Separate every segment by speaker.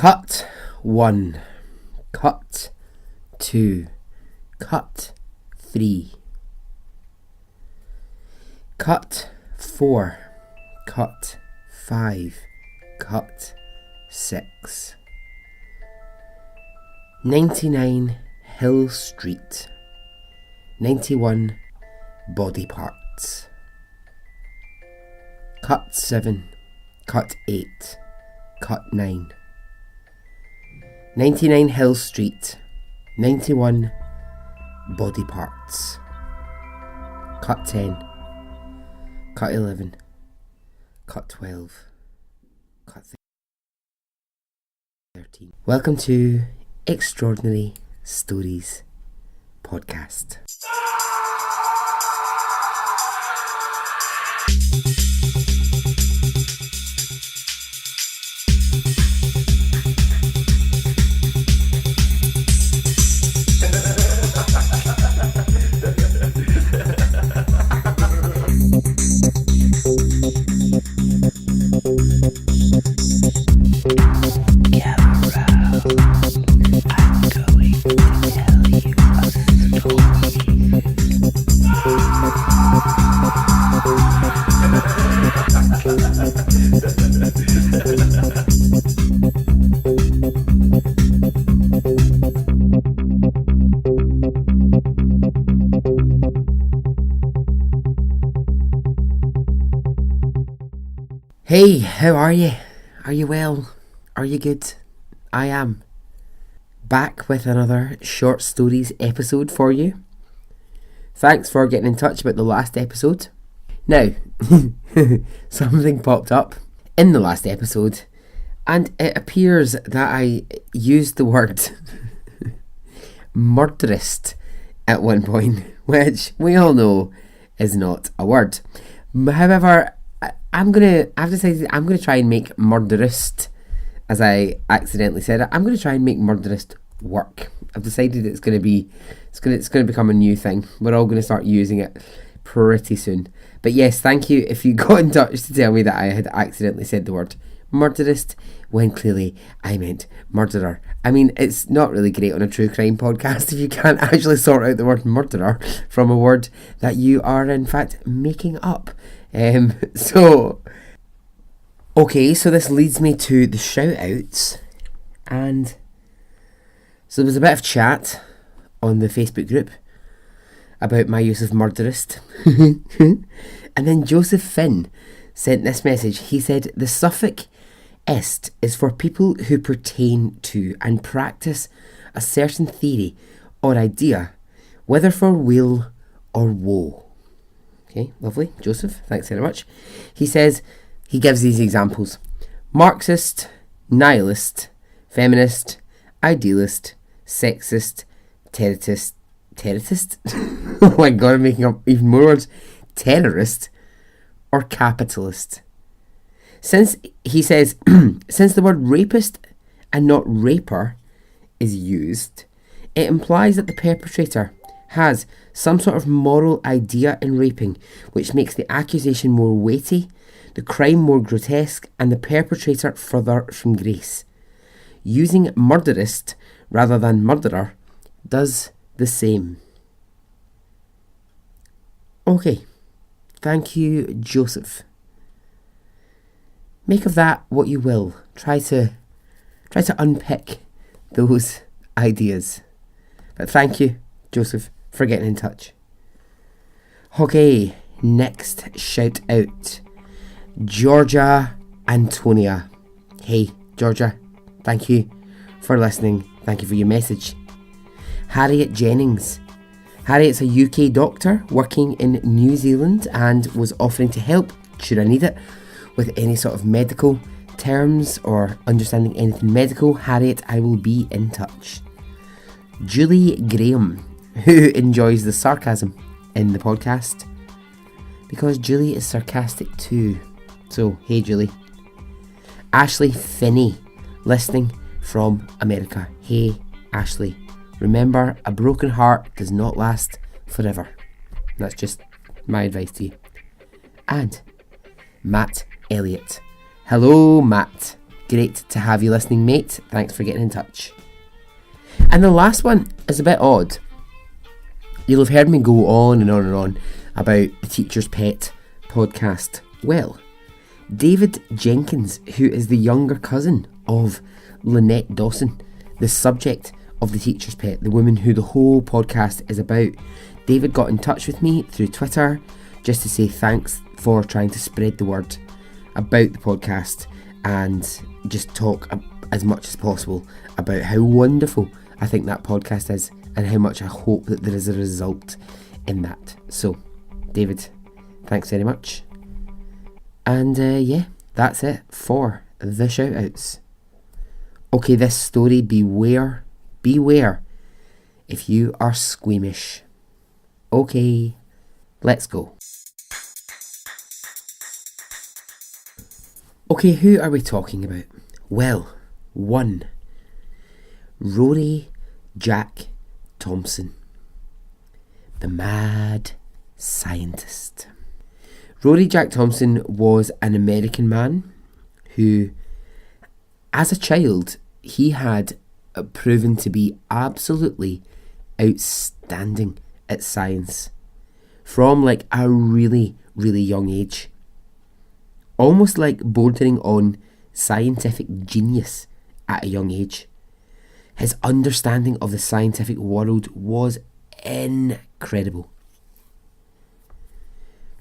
Speaker 1: Cut 1, cut 2, cut 3, cut 4, cut 5, cut 6. 99 Hill Street, 91 body parts. Cut 7, cut 8, cut 9. 99 Hill Street, 91 body parts. Cut 10, cut 11, cut 12, cut 13. Welcome to Extraordinary Stories Podcast. Hey, how are you? Are you well? Are you good? I am. Back with another short stories episode for you. Thanks for getting in touch about the last episode. Now, something popped up in the last episode, and it appears that I used the word murderist at one point, which we all know is not a word. However, I've decided I'm gonna try and make murderist, as I accidentally said it. I'm gonna try and make murderist work. I've decided it's gonna become a new thing. We're all gonna start using it pretty soon. But yes, thank you if you got in touch to tell me that I had accidentally said the word murderist when clearly I meant murderer. I mean, it's not really great on a true crime podcast if you can't actually sort out the word murderer from a word that you are in fact making up. So this leads me to the shout outs, and so there was a bit of chat on the Facebook group about my use of murderist. And then Joseph Finn sent this message. He said, the suffix est is for people who pertain to and practice a certain theory or idea, whether for weal or woe. Okay, lovely, Joseph, thanks very much. He says, he gives these examples: Marxist, nihilist, feminist, idealist, sexist, terrorist. Oh my god, I'm making up even more words. Terrorist or capitalist. Since, he says, since the word rapist and not raper is used, it implies that the perpetrator has some sort of moral idea in raping, which makes the accusation more weighty, the crime more grotesque, and the perpetrator further from grace. Using murderist rather than murderer does the same. Okay, thank you, Joseph. Make of that what you will. Try to unpick those ideas. But thank you, Joseph, for getting in touch. Okay, next shout out, Georgia Antonia. Hey, Georgia, thank you for listening. Thank you for your message. Harriet Jennings. Harriet's a UK doctor working in New Zealand and was offering to help, should I need it, with any sort of medical terms or understanding anything medical. Harriet, I will be in touch. Julie Graham, who enjoys the sarcasm in the podcast, because Julie is sarcastic too. So, hey Julie. Ashley Finney, listening from America. Hey Ashley, remember, a broken heart does not last forever. That's just my advice to you. And Matt Elliott. Hello, Matt. great to have you listening, mate. Thanks for getting in touch. And the last one is a bit odd. You'll have heard me go on and on and on about the Teacher's Pet podcast. Well, David Jenkins, who is the younger cousin of Lynette Dawson, the subject of the Teacher's Pet, the woman who the whole podcast is about, David got in touch with me through Twitter just to say thanks for trying to spread the word about the podcast and just talk as much as possible about how wonderful I think that podcast is and how much I hope that there is a result in that. So, David, thanks very much. And yeah, that's it for the shout-outs. Okay, this story, beware if you are squeamish. Okay, let's go. Okay, who are we talking about? Well, 1. Rory Jack Thompson, the mad scientist. Rory Jack Thompson was an American man who, as a child, he had proven to be absolutely outstanding at science from like a really, really young age. Almost like bordering on scientific genius at a young age. His understanding of the scientific world was incredible.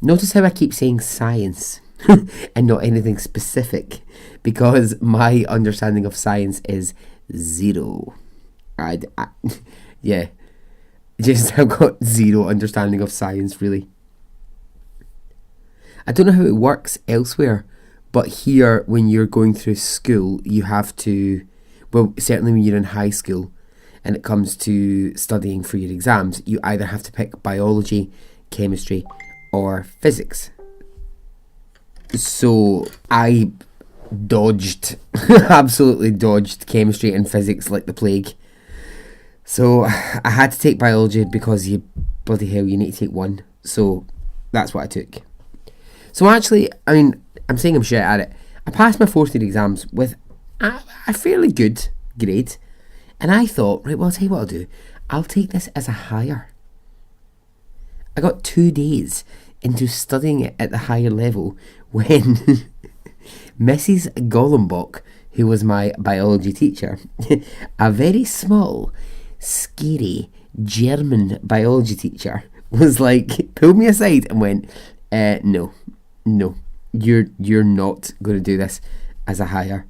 Speaker 1: Notice how I keep saying science and not anything specific, because my understanding of science is zero. I've got zero understanding of science, really. I don't know how it works elsewhere, but here, when you're going through school, you have to, well, certainly when you're in high school and it comes to studying for your exams, you either have to pick biology, chemistry, or physics. So I absolutely dodged chemistry and physics like the plague. So I had to take biology because you need to take one. So that's what I took. So actually, I'm saying I'm shit at it. I passed my 4th year exams with a fairly good grade. And I thought, right, well, I'll tell you what I'll do. I'll take this as a higher. I got 2 days into studying it at the higher level when Mrs. Gollenbach, who was my biology teacher, a very small, scary German biology teacher, was like, pulled me aside and went, no, you're not going to do this as a higher.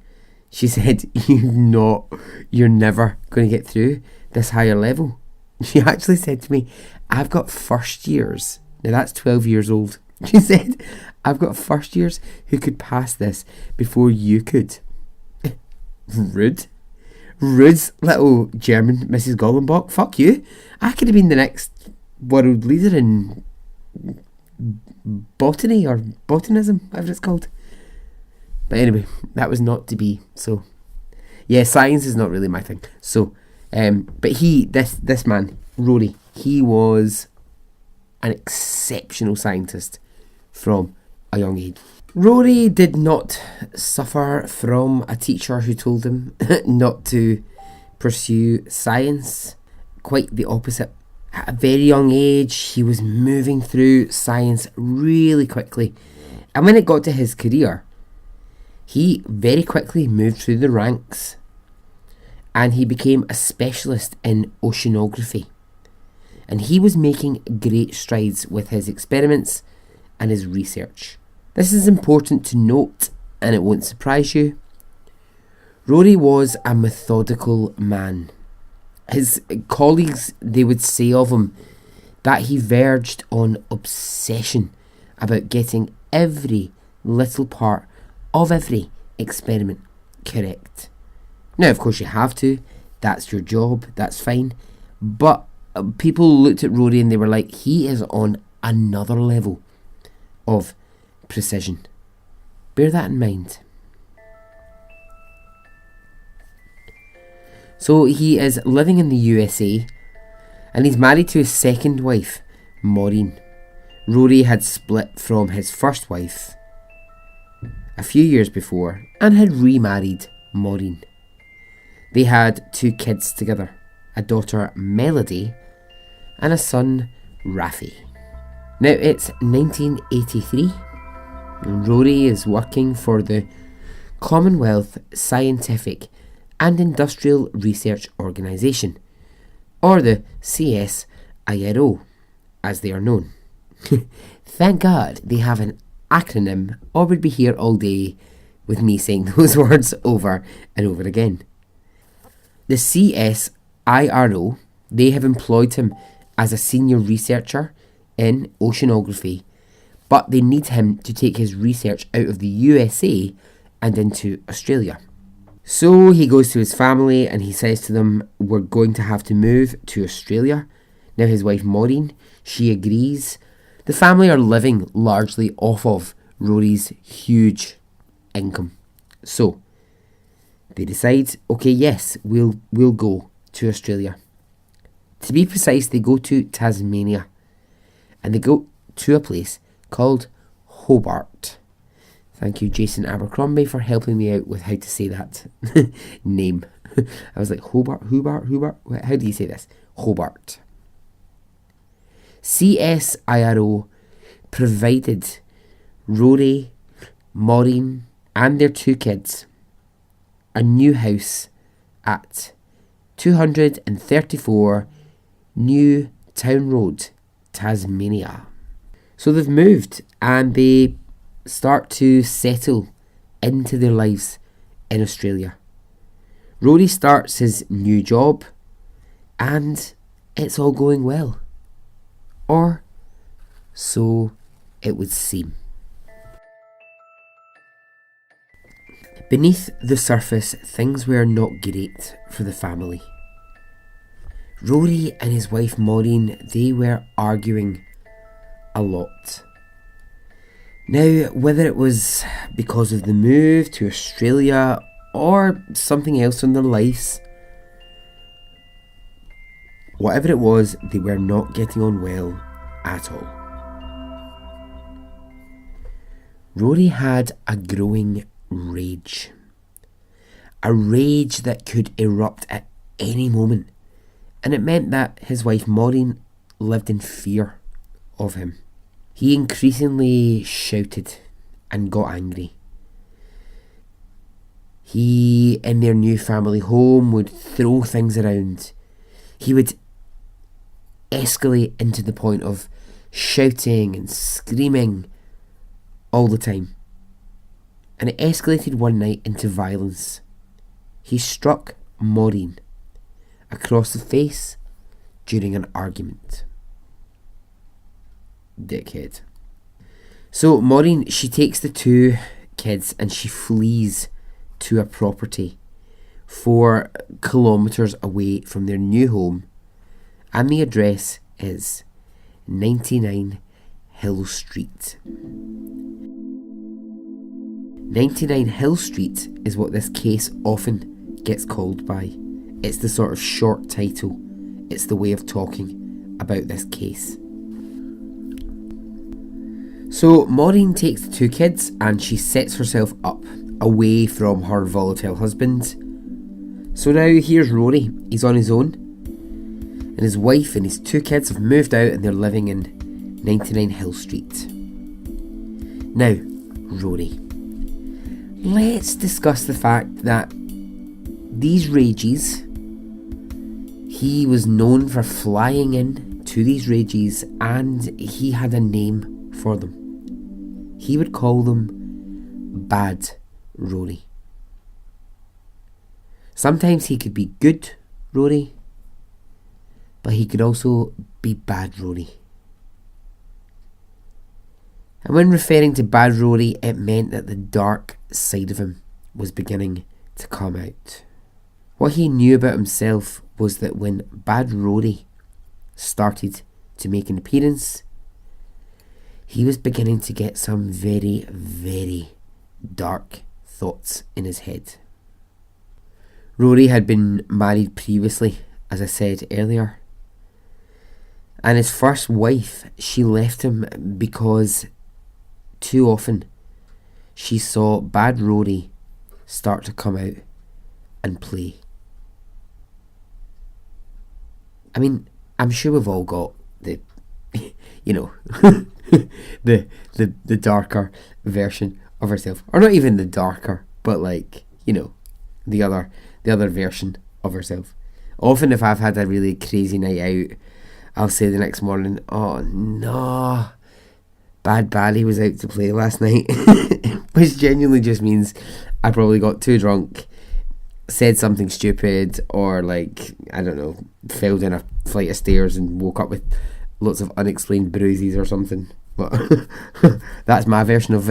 Speaker 1: She said, you're never going to get through this higher level. She actually said to me, I've got first years. Now that's 12 years old. She said, I've got first years who could pass this before you could. Rude. Rude's little German Mrs. Gollenbach. Fuck you. I could have been the next world leader in botany or botanism, whatever it's called. But anyway, that was not to be. So, yeah, science is not really my thing. So, but this man, Rory, he was an exceptional scientist from a young age. Rory did not suffer from a teacher who told him not to pursue science. Quite the opposite. At a very young age, he was moving through science really quickly. And when it got to his career, he very quickly moved through the ranks and he became a specialist in oceanography. And he was making great strides with his experiments and his research. This is important to note, and it won't surprise you. Rory was a methodical man. His colleagues, they would say of him that he verged on obsession about getting every little part of every experiment correct. Now, of course, you have to. That's your job. That's fine. But people looked at Rory and they were like, he is on another level of precision. Bear that in mind. So he is living in the USA and he's married to his second wife, Maureen. Rory had split from his first wife a few years before and had remarried Maureen. They had 2 kids together, a daughter Melody and a son Rafi. Now it's 1983 and Rory is working for the Commonwealth Scientific and Industrial Research Organisation, or the CSIRO as they are known. Thank God they have an acronym, or we'd be here all day with me saying those words over and over again. The CSIRO, they have employed him as a senior researcher in oceanography, but they need him to take his research out of the USA and into Australia. So he goes to his family and he says to them, we're going to have to move to Australia. Now his wife Maureen, she agrees. The family are living largely off of Rory's huge income. So they decide, okay, yes, we'll go to Australia. To be precise, they go to Tasmania and they go to a place called Hobart. Thank you, Jason Abercrombie, for helping me out with how to say that name. I was like, Hobart. How do you say this? Hobart. CSIRO provided Rory, Maureen and their 2 kids a new house at 234 New Town Road, Tasmania. So they've moved and they start to settle into their lives in Australia. Rory starts his new job and it's all going well. Or so it would seem. Beneath the surface, things were not great for the family. Rory and his wife Maureen, they were arguing a lot. Now, whether it was because of the move to Australia or something else in their lives, whatever it was, they were not getting on well at all. Rory had a growing rage. A rage that could erupt at any moment. And it meant that his wife Maureen lived in fear of him. He increasingly shouted and got angry. He, in their new family home, would throw things around. He would escalate into the point of shouting and screaming all the time. And it escalated one night into violence. He struck Maureen across the face during an argument. Dickhead. So Maureen, she takes the 2 kids and she flees to a property 4 kilometres away from their new home, and the address is 99 Hill Street. 99 Hill Street is what this case often gets called by. It's the sort of short title. It's the way of talking about this case. So Maureen takes the 2 kids and she sets herself up away from her volatile husband. So now here's Rory. He's on his own. And his wife and his 2 kids have moved out and they're living in 99 Hill Street. Now, Rory. Let's discuss the fact that these rages, he was known for flying in to these rages and he had a name for them. He would call them Bad Rory. Sometimes he could be good Rory, but he could also be Bad Rory. And when referring to Bad Rory, it meant that the dark side of him was beginning to come out. What he knew about himself was that when Bad Rory started to make an appearance, he was beginning to get some very, very dark thoughts in his head. Rory had been married previously, as I said earlier, and his first wife, she left him because too often she saw bad Rory start to come out and play. I mean, I'm sure we've all got the, the darker version of ourselves, or not even the darker, but the other version of ourselves. Often, if I've had a really crazy night out, I'll say the next morning, "Oh no, bad Barry was out to play last night," which genuinely just means I probably got too drunk, said something stupid, or fell down a flight of stairs and woke up with lots of unexplained bruises or something. But that's my version of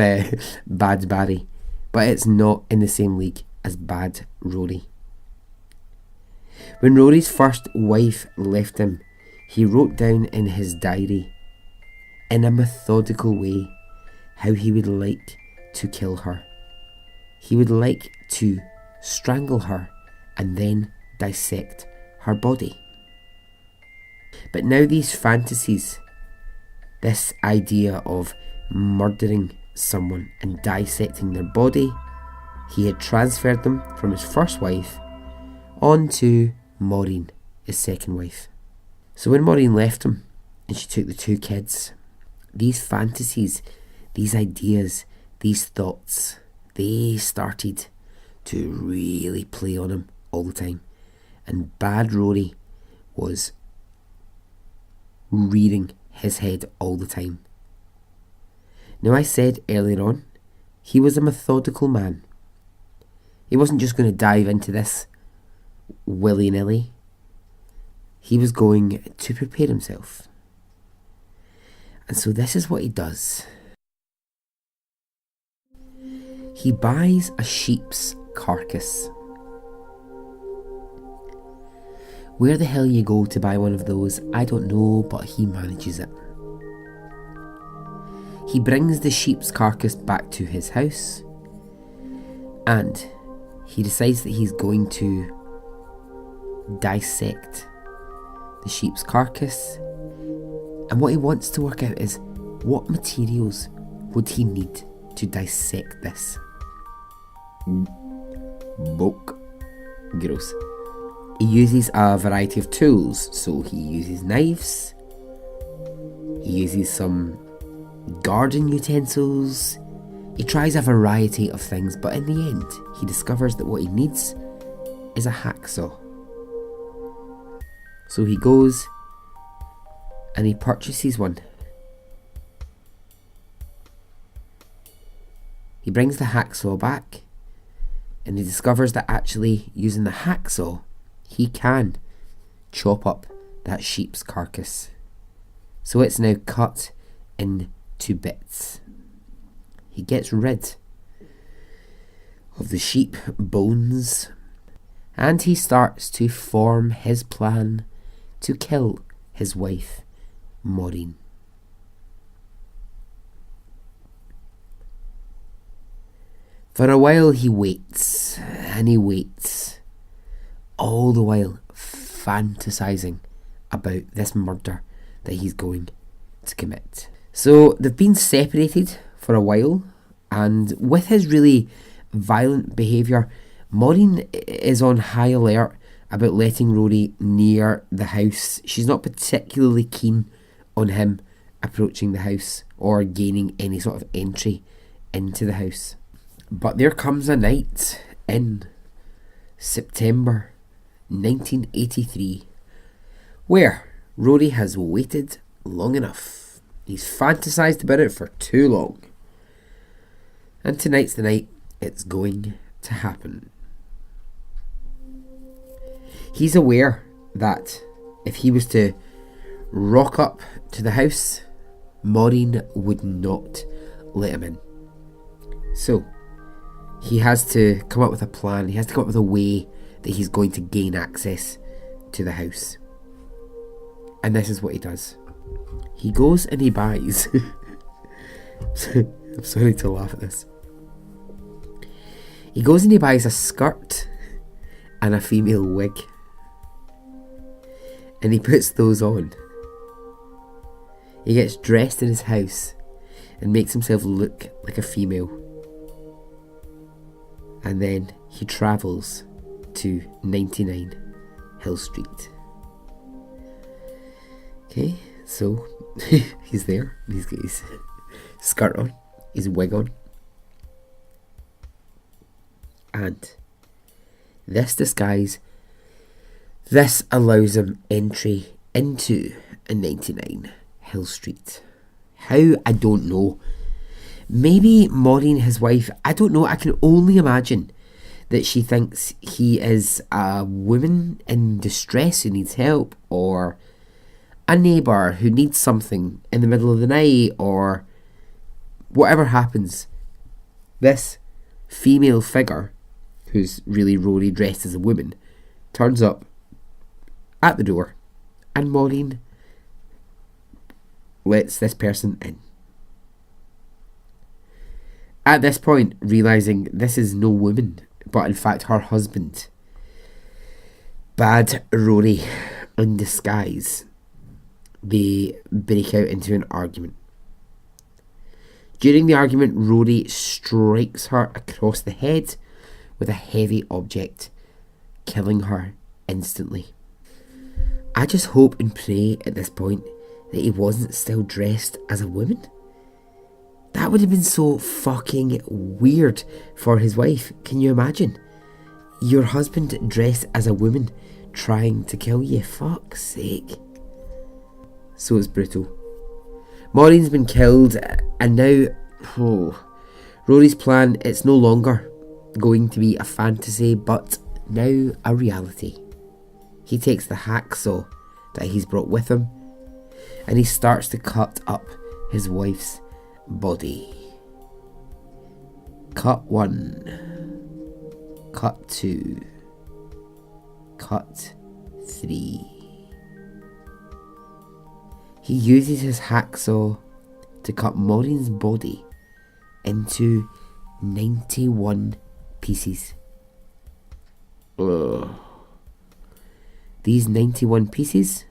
Speaker 1: bad Barry, but it's not in the same league as bad Rory. When Rory's first wife left him, he wrote down in his diary, in a methodical way, how he would like to kill her. He would like to strangle her and then dissect her body. But now these fantasies, this idea of murdering someone and dissecting their body, he had transferred them from his first wife on to Maureen, his second wife. So when Maureen left him and she took the 2 kids, these fantasies, these ideas, these thoughts, they started to really play on him all the time. And bad Rory was rearing his head all the time. Now, I said earlier on, he was a methodical man. He wasn't just going to dive into this willy-nilly. He was going to prepare himself. And so this is what he does. He buys a sheep's carcass. Where the hell you go to buy one of those, I don't know, but he manages it. He brings the sheep's carcass back to his house, and he decides that he's going to dissect the sheep's carcass. And what he wants to work out is, what materials would he need to dissect this? Bulk. Gross. He uses a variety of tools. So he uses knives, he uses some garden utensils, he tries a variety of things, but in the end he discovers that what he needs is a hacksaw. So he goes and he purchases one. He brings the hacksaw back and he discovers that actually using the hacksaw he can chop up that sheep's carcass. So it's now cut into bits. He gets rid of the sheep bones and he starts to form his plan to kill his wife, Maureen. For a while he waits, and he waits, all the while fantasising about this murder that he's going to commit. So they've been separated for a while, and with his really violent behaviour, Maureen is on high alert about letting Rory near the house. She's not particularly keen on him approaching the house or gaining any sort of entry into the house. But there comes a night in September 1983 where Rory has waited long enough. He's fantasised about it for too long. And tonight's the night it's going to happen. He's aware that if he was to rock up to the house, Maureen would not let him in. So he has to come up with a plan. He has to come up with a way that he's going to gain access to the house. And this is what he does. He goes and he buys I'm sorry to laugh at this. He goes and he buys a skirt and a female wig. And he puts those on. He gets dressed in his house and makes himself look like a female. And then he travels to 99 Hill Street. Okay, so he's there. He's got his skirt on, his wig on. And this disguise, this allows him entry into a 99 Hill Street. How? I don't know. Maybe Maureen, his wife, I don't know. I can only imagine that she thinks he is a woman in distress who needs help, or a neighbour who needs something in the middle of the night, or whatever happens. This female figure, who's really Rory dressed as a woman, turns up at the door, and Maureen lets this person in. At this point, realising this is no woman, but in fact her husband, Bad Rory in disguise, they break out into an argument. During the argument, Rory strikes her across the head with a heavy object, killing her instantly. I just hope and pray at this point that he wasn't still dressed as a woman. That would have been so fucking weird for his wife. Can you imagine? Your husband dressed as a woman trying to kill you. Fuck's sake. So it's brutal. Maureen's been killed, and now Rory's plan, it's no longer going to be a fantasy, but now a reality. He takes the hacksaw that he's brought with him, and he starts to cut up his wife's body. Cut 1. Cut 2. Cut 3. He uses his hacksaw to cut Maureen's body into 91 pieces. Ugh. These 91 pieces,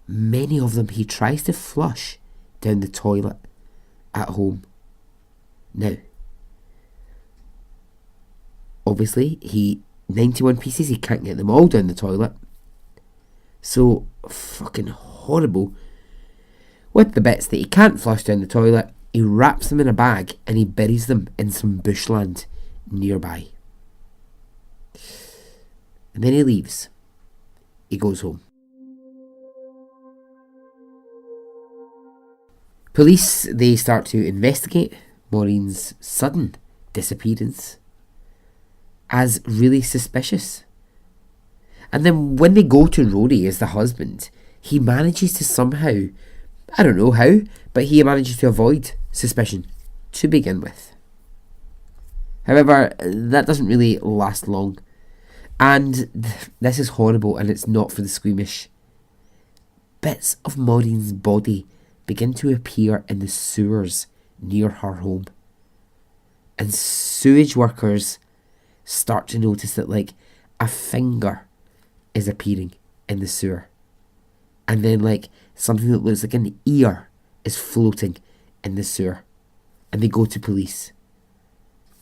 Speaker 1: many of them he tries to flush down the toilet at home. Now, obviously, 91 pieces, he can't get them all down the toilet. So, fucking horrible. With the bits that he can't flush down the toilet, he wraps them in a bag and he buries them in some bushland nearby. And then he leaves. He goes home. Police, they start to investigate Maureen's sudden disappearance as really suspicious. And then when they go to Rory as the husband, he manages to somehow, I don't know how, but he manages to avoid suspicion to begin with. However, that doesn't really last long. And this is horrible, and it's not for the squeamish. Bits of Maureen's body begin to appear in the sewers near her home. And sewage workers start to notice that, like, a finger is appearing in the sewer. And then, like, something that looks like an ear is floating in the sewer. And they go to police.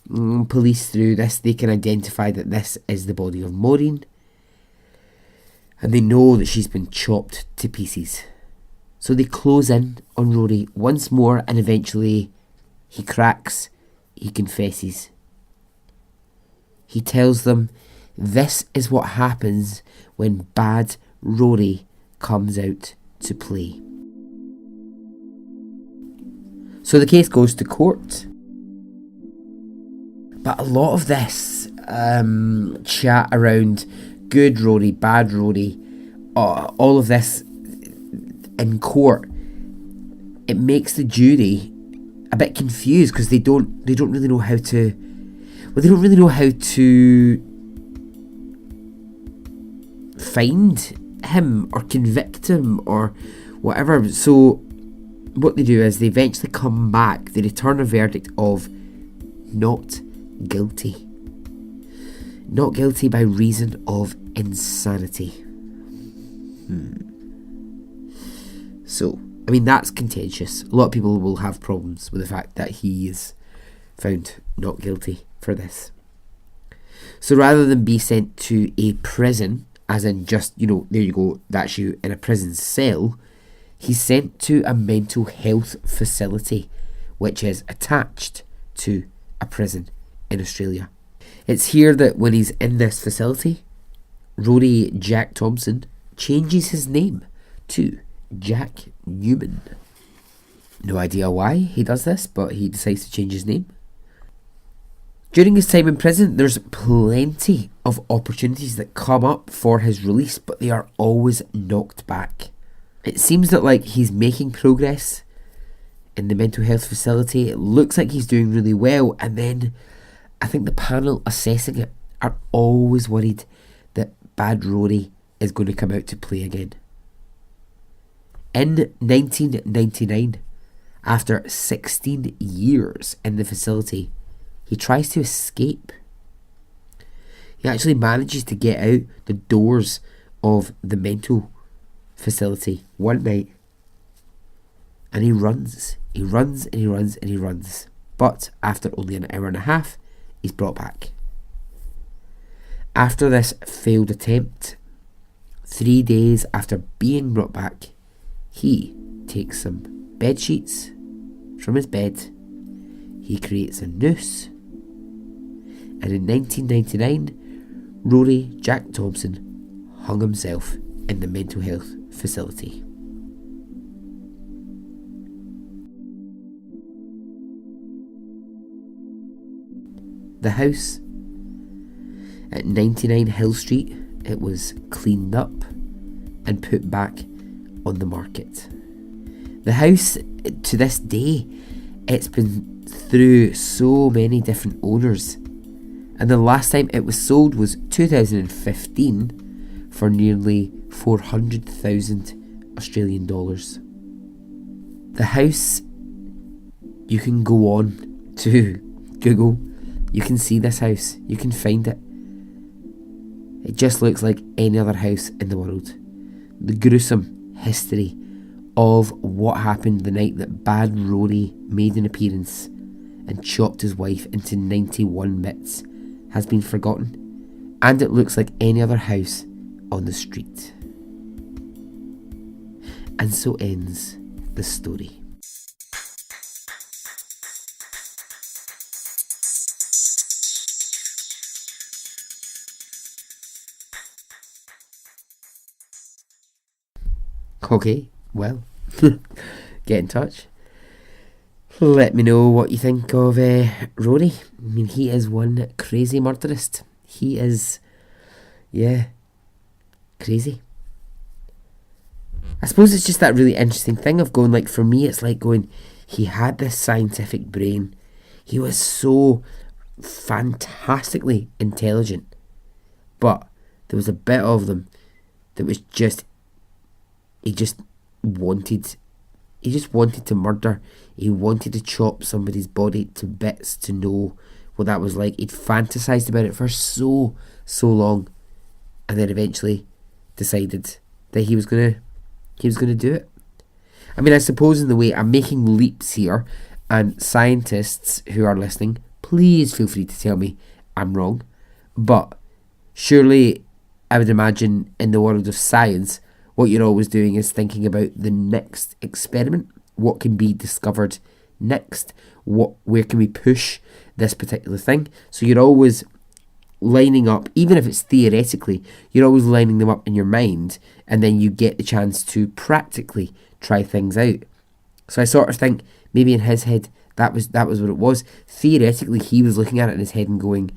Speaker 1: Police, through this, they can identify that this is the body of Maureen. And they know that she's been chopped to pieces. So they close in on Rory once more, and eventually he cracks, he confesses. He tells them this is what happens when Bad Rory comes out to play. So the case goes to court. But a lot of this chat around good Rory, bad Rory, all of this in court, it makes the jury a bit confused because they don't really know how to. Well, they don't really know how to find him or convict him or whatever. So what they do is they eventually come back. They return a verdict of not guilty. Not guilty by reason of insanity. So, I mean, that's contentious. A lot of people will have problems with the fact that he is found not guilty for this. So rather than be sent to a prison, as in just, there you go, that's you in a prison cell, he's sent to a mental health facility which is attached to a prison in Australia. It's here that when he's in this facility, Rory Jack Thompson changes his name to Jack Newman. No idea why he does this, but he decides to change his name. During his time in prison, there's plenty of opportunities that come up for his release, but they are always knocked back. It seems that he's making progress in the mental health facility. It looks like he's doing really well, and then I think the panel assessing it are always worried that Bad Rory is going to come out to play again. In 1999, after 16 years in the facility, he tries to escape. He actually manages to get out the doors of the mental facility one night, and he runs. He runs and he runs and he runs. But after only an hour and a half, he's brought back. After this failed attempt, 3 days after being brought back, he takes some bed sheets from his bed. He creates a noose. And in 1999, Rory Jack Thompson hung himself in the mental health facility. The house at 99 Hill Street, it was cleaned up and put back on the market. The house, to this day, it's been through so many different owners, and the last time it was sold was 2015 for nearly 400,000 Australian dollars. The house, you can go on to Google, you can see this house, you can find it. It just looks like any other house in the world. The gruesome history of what happened the night that Bad Rory made an appearance and chopped his wife into 91 bits has been forgotten, and it looks like any other house on the street. And so ends the story. Okay, well, get in touch. Let me know what you think of Rory. I mean, he is one crazy murderist. He is, crazy. I suppose it's just that really interesting thing of going, for me, it's like going, he had this scientific brain. He was so fantastically intelligent. But there was a bit of them that was just, he just wanted to murder. He wanted to chop somebody's body to bits to know what that was like. He'd fantasized about it for so long, and then eventually decided that he was gonna do it. I mean, I suppose in the way I'm making leaps here, and scientists who are listening, please feel free to tell me I'm wrong. But surely, I would imagine in the world of science, what you're always doing is thinking about the next experiment. What can be discovered next? Where can we push this particular thing? So you're always lining up, even if it's theoretically, you're always lining them up in your mind, and then you get the chance to practically try things out. So I sort of think maybe in his head that was what it was. Theoretically, he was looking at it in his head and going,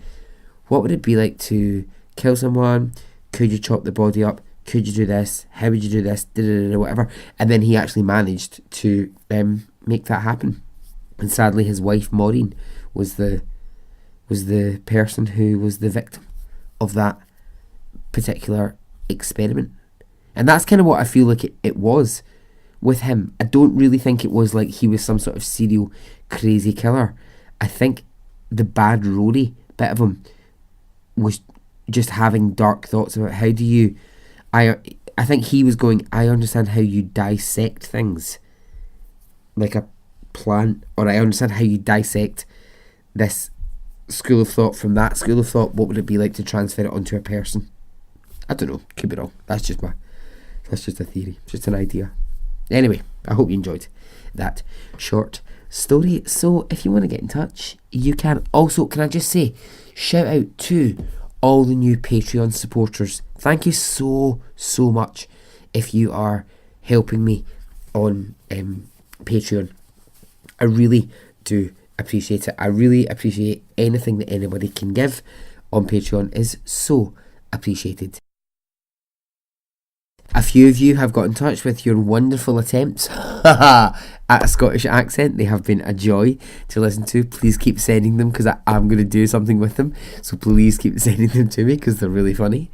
Speaker 1: what would it be like to kill someone? Could you chop the body up? Could you do this? How would you do this? Whatever. And then he actually managed to make that happen. And sadly, his wife Maureen was the person who was the victim of that particular experiment. And that's kind of what I feel like it was with him. I don't really think it was like he was some sort of serial crazy killer. I think the Bad Rory bit of him was just having dark thoughts about how do you... I think he was going, I understand how you dissect things like a plant, or I understand how you dissect this school of thought from that school of thought, what would it be like to transfer it onto a person? I don't know, could be wrong. That's just a theory, just an idea. Anyway, I hope you enjoyed that short story. So if you want to get in touch, you can. Also, can I just say, shout out to all the new Patreon supporters. Thank you so much if you are helping me on Patreon. I really do appreciate it. I really appreciate anything that anybody can give on Patreon is so appreciated. A few of you have got in touch with your wonderful attempts at a Scottish accent. They have been a joy to listen to. Please keep sending them, because I'm going to do something with them. So please keep sending them to me, because they're really funny.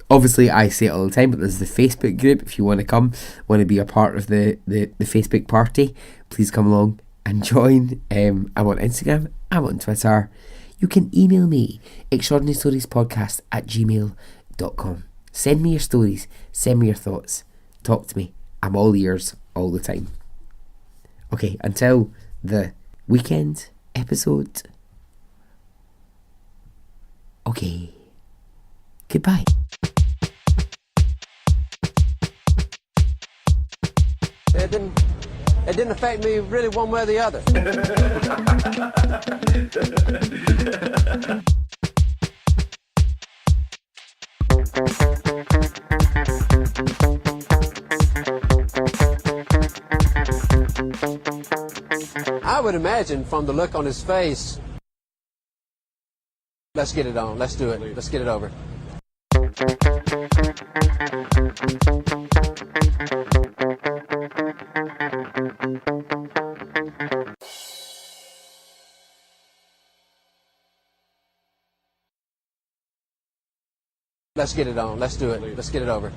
Speaker 1: Obviously, I say it all the time, but there's the Facebook group. If you want to come, want to be a part of the Facebook party, please come along and join. I'm on Instagram. I'm on Twitter. You can email me, extraordinarystoriespodcast@gmail.com. Send me your stories, send me your thoughts, talk to me. I'm all ears all the time. Okay, until the weekend episode. Okay, goodbye.
Speaker 2: It didn't affect me really one way or the other. I would imagine from the look on his face, let's get it on, let's do it, let's get it over. Let's get it on, let's do it, let's get it over.